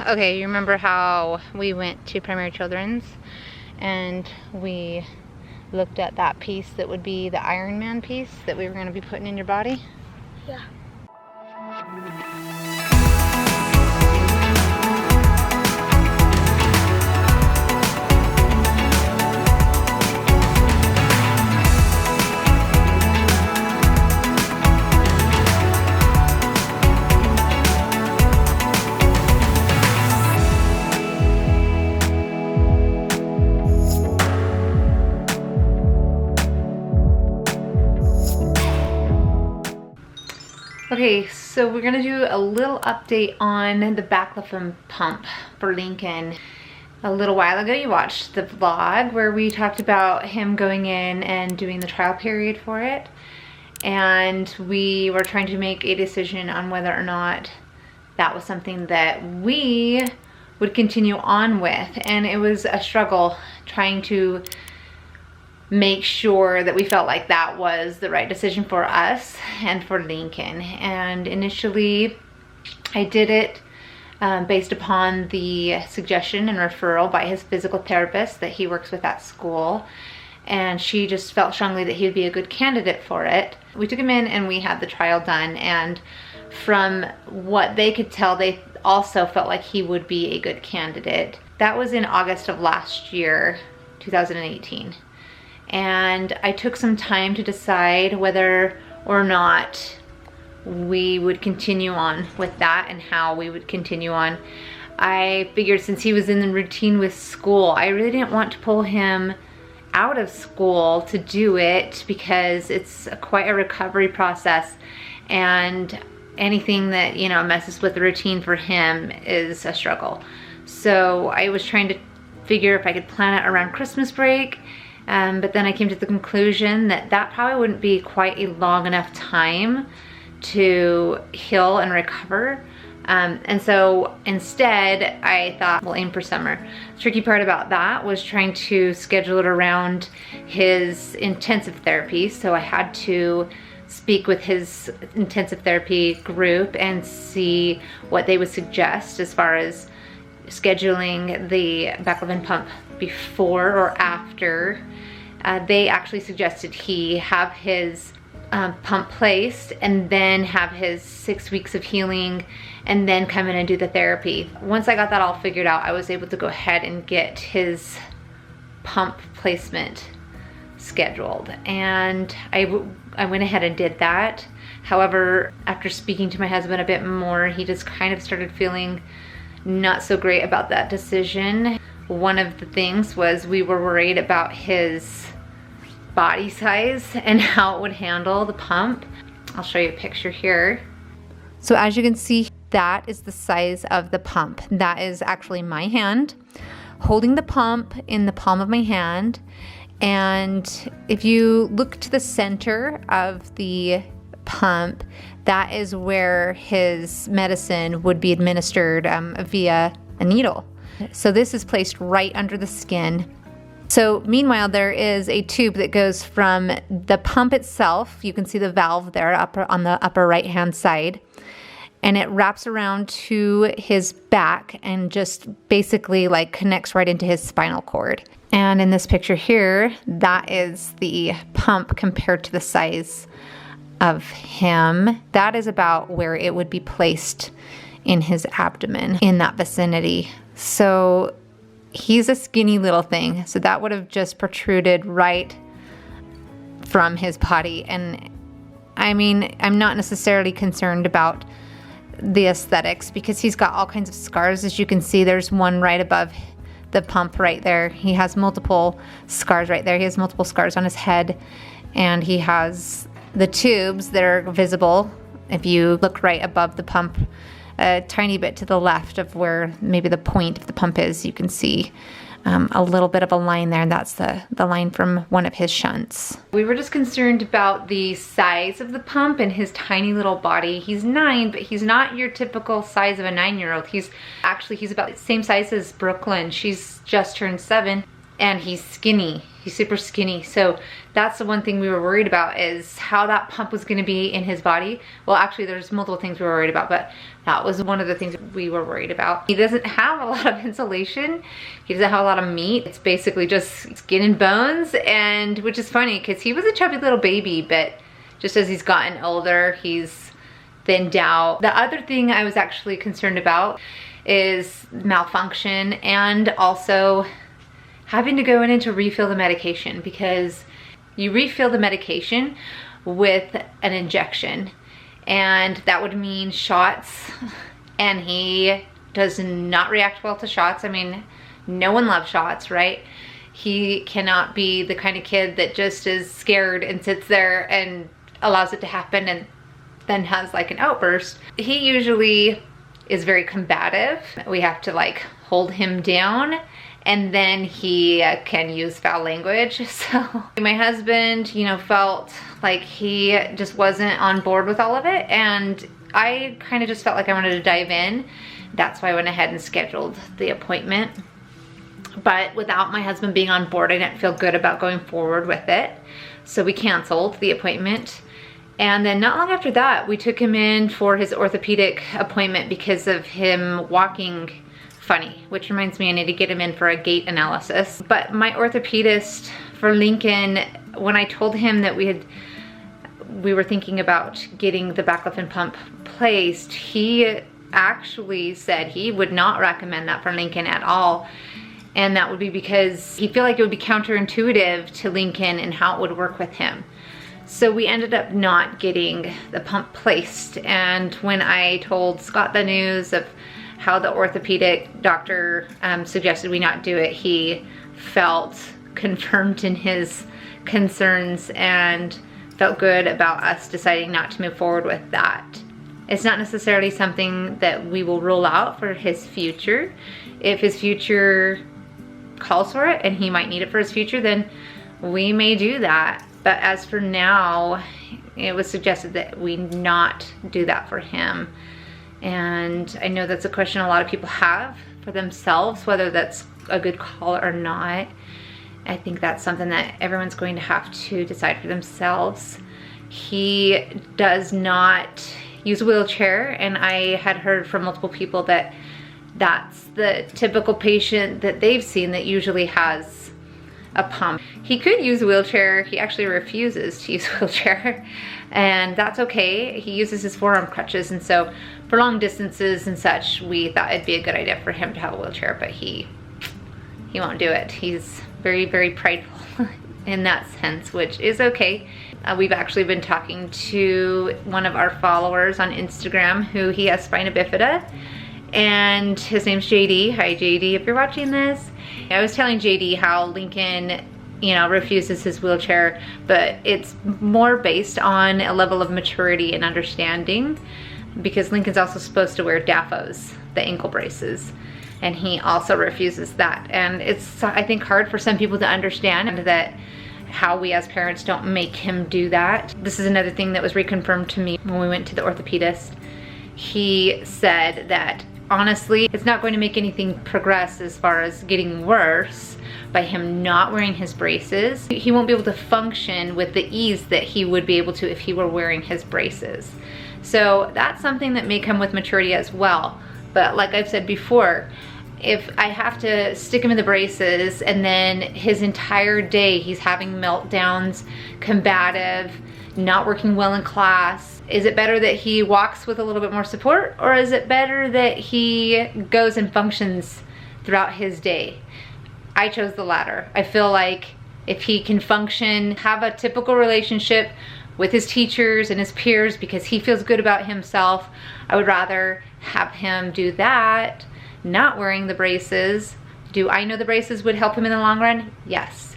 Okay, you remember how we went to Primary Children's and we looked at that piece that would be the Iron Man piece that we were going to be putting in your body? Yeah. Okay, so we're gonna do a little update on the Baclofen pump for Lincoln. A little while ago you watched the vlog where we talked about him going in and doing the trial period for it. And we were trying to make a decision on whether or not that was something that we would continue on with. And it was a struggle trying to make sure that we felt like that was the right decision for us and for Lincoln. And initially I did it based upon the suggestion and referral by his physical therapist that he works with at school, and she just felt strongly that he would be a good candidate for it. We took him in and we had the trial done, and from what they could tell, they also felt like he would be a good candidate. That was in August of last year, 2018. And I took some time to decide whether or not we would continue on with that and how we would continue on. I figured since he was in the routine with school, I really didn't want to pull him out of school to do it because it's quite a recovery process, and anything that, you know, messes with the routine for him is a struggle. So I was trying to figure if I could plan it around Christmas break. But then I came to the conclusion that that probably wouldn't be quite a long enough time to heal and recover. And so instead I thought we'll aim for summer. The tricky part about that was trying to schedule it around his intensive therapy. So I had to speak with his intensive therapy group and see what they would suggest as far as scheduling the Baclofen pump before or after. They actually suggested he have his pump placed and then have his 6 weeks of healing and then come in and do the therapy. Once I got that all figured out, I was able to go ahead and get his pump placement scheduled, and I went ahead and did that. However, after speaking to my husband a bit more, he just kind of started feeling not so great about that decision. One of the things was we were worried about his body size and how it would handle the pump. I'll show you a picture here. So as you can see, that is the size of the pump. That is actually my hand holding the pump in the palm of my hand. And if you look to the center of the pump, that is where his medicine would be administered via a needle. So this is placed right under the skin. So meanwhile, there is a tube that goes from the pump itself. You can see the valve there on the upper right hand side, and it wraps around to his back and just basically like connects right into his spinal cord. And in this picture here, that is the pump compared to the size of him. That is about where it would be placed in his abdomen, in that vicinity. So he's a skinny little thing, so that would have just protruded right from his body. And I mean, I'm not necessarily concerned about the aesthetics because he's got all kinds of scars. As you can see, there's one right above the pump right there. He has multiple scars right there. He has multiple scars on his head, and he has the tubes that are visible if you look right above the pump, a tiny bit to the left of where maybe the point of the pump is. You can see a little bit of a line there, and that's the line from one of his shunts. We were just concerned about the size of the pump and his tiny little body. He's 9, but he's not your typical size of a 9-year-old. He's about the same size as Brooklyn. She's just turned 7. and he's skinny. He's super skinny. So that's the one thing we were worried about, is how that pump was gonna be in his body. Well, actually there's multiple things we were worried about, but that was one of the things we were worried about. He doesn't have a lot of insulation. He doesn't have a lot of meat. It's basically just skin and bones, and which is funny because he was a chubby little baby, but just as he's gotten older, he's thinned out. The other thing I was actually concerned about is malfunction, and also having to go in to refill the medication, because you refill the medication with an injection, and that would mean shots, and he does not react well to shots. I mean, no one loves shots, right? He cannot be the kind of kid that just is scared and sits there and allows it to happen and then has like an outburst. He usually is very combative. We have to like hold him down, and then he can use foul language. So my husband, you know, felt like he just wasn't on board with all of it, and I kind of just felt like I wanted to dive in. That's why I went ahead and scheduled the appointment. But without my husband being on board, I didn't feel good about going forward with it. So we canceled the appointment. And then not long after that, we took him in for his orthopedic appointment because of him walking funny, which reminds me I need to get him in for a gait analysis. But my orthopedist for Lincoln, when I told him that we were thinking about getting the Baclofen pump placed, he actually said he would not recommend that for Lincoln at all. And that would be because he felt like it would be counterintuitive to Lincoln and how it would work with him. So we ended up not getting the pump placed. And when I told Scott the news of how the orthopedic doctor suggested we not do it, he felt confirmed in his concerns and felt good about us deciding not to move forward with that. It's not necessarily something that we will rule out for his future. If his future calls for it and he might need it for his future, then we may do that. But as for now, it was suggested that we not do that for him. And I know that's a question a lot of people have for themselves, whether that's a good call or not. I think that's something that everyone's going to have to decide for themselves. He does not use a wheelchair, and I had heard from multiple people that that's the typical patient that they've seen that usually has a pump. He could use a wheelchair. He actually refuses to use a wheelchair, and that's okay. He uses his forearm crutches, and so for long distances and such, we thought it'd be a good idea for him to have a wheelchair, but he won't do it. He's very, very prideful in that sense, which is okay. We've actually been talking to one of our followers on Instagram who he has spina bifida, and his name's JD. Hi JD, if you're watching this. I was telling JD how Lincoln, you know, refuses his wheelchair, but it's more based on a level of maturity and understanding, because Lincoln's also supposed to wear DAFOs, the ankle braces, and he also refuses that. And it's, I think, hard for some people to understand that how we as parents don't make him do that. This is another thing that was reconfirmed to me when we went to the orthopedist. He said that honestly, it's not going to make anything progress as far as getting worse by him not wearing his braces. He won't be able to function with the ease that he would be able to if he were wearing his braces. So that's something that may come with maturity as well. But like I've said before, if I have to stick him in the braces and then his entire day he's having meltdowns, combative, not working well in class, is it better that he walks with a little bit more support, or is it better that he goes and functions throughout his day? I chose the latter. I feel like if he can function, have a typical relationship with his teachers and his peers because he feels good about himself, I would rather have him do that, not wearing the braces. Do I know the braces would help him in the long run? Yes.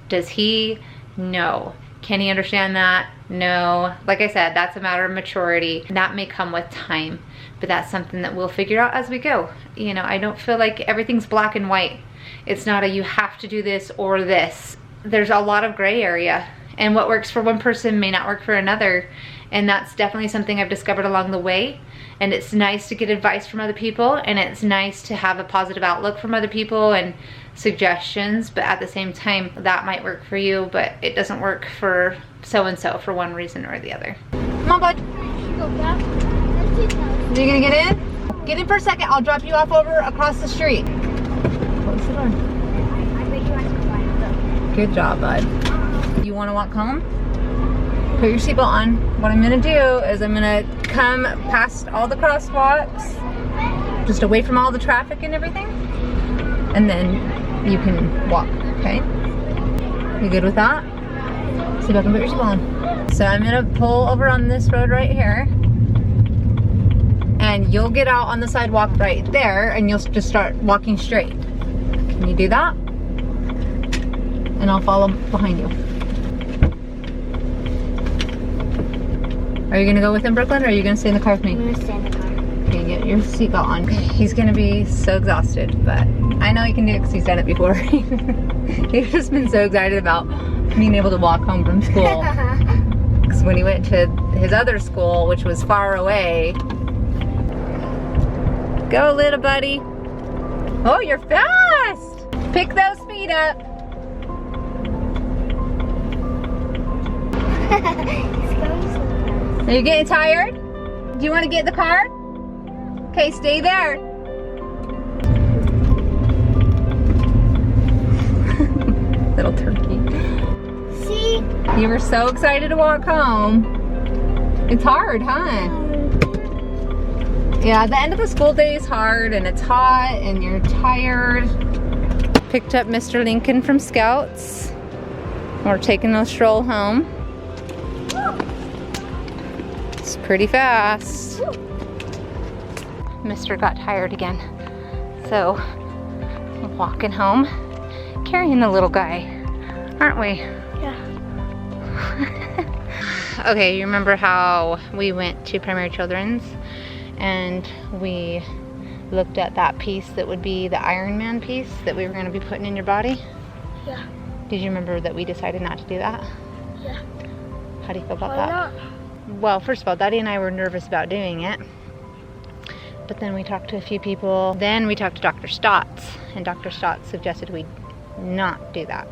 Does he? No. Can he understand that? No. Like I said, that's a matter of maturity. That may come with time, but that's something that we'll figure out as we go. You know, I don't feel like everything's black and white. It's not a you have to do this or this. There's a lot of gray area, And what works for one person may not work for another. And that's definitely something I've discovered along the way. And it's nice to get advice from other people, and it's nice to have a positive outlook from other people and suggestions, but at the same time, that might work for you, but it doesn't work for so-and-so for one reason or the other. Come on, bud. Are you gonna get in? Get in for a second. I'll drop you off over across the street. Close the door. Good job, bud. You wanna walk home? Put your seatbelt on. What I'm gonna do is I'm gonna come past all the crosswalks, just away from all the traffic and everything, and then you can walk, okay? You good with that? See if I can put your seatbelt on. So I'm gonna pull over on this road right here, and you'll get out on the sidewalk right there, and you'll just start walking straight. Can you do that? And I'll follow behind you. Are you gonna go with him, Brooklyn, or are you gonna stay in the car with me? I'm gonna stay in the car. Okay, get your seatbelt on. He's gonna be so exhausted, but I know he can do it because he's done it before. He's just been so excited about being able to walk home from school. Because when he went to his other school, which was far away. Go, little buddy. Oh, you're fast! Pick those feet up. Are you getting tired? Do you want to get in the car? Okay, stay there. Little turkey. See? You were so excited to walk home. It's hard, huh? Yeah, the end of the school day is hard, and it's hot, and you're tired. Picked up Mr. Lincoln from Scouts. We're taking a stroll home. It's pretty fast. Mr. got tired again. So, we're walking home, carrying the little guy, aren't we? Yeah. Okay, you remember how we went to Primary Children's and we looked at that piece that would be the Iron Man piece that we were going to be putting in your body? Yeah. Did you remember that we decided not to do that? Yeah. How do you feel about Why that? not? Well, first of all, Daddy and I were nervous about doing it. But then we talked to a few people. Then we talked to Dr. Stotts, and Dr. Stotts suggested we not do that.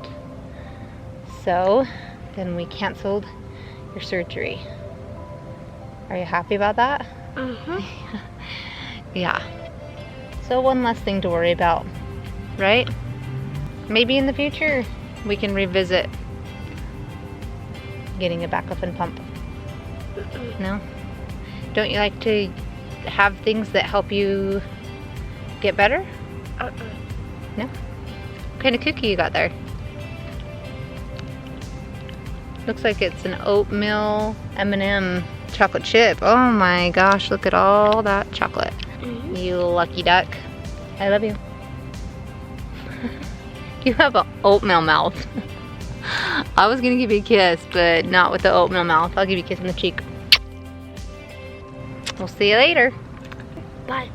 So then we canceled your surgery. Are you happy about that? Mm-hmm. Yeah. So one less thing to worry about, right? Maybe in the future we can revisit getting a Baclofen pump. No? Don't you like to have things that help you get better? No? What kind of cookie you got there? Looks like it's an oatmeal M&M chocolate chip. Oh my gosh, look at all that chocolate. You lucky duck. I love you. You have an oatmeal mouth. I was gonna give you a kiss, but not with the oatmeal mouth. I'll give you a kiss on the cheek. We'll see you later. Bye.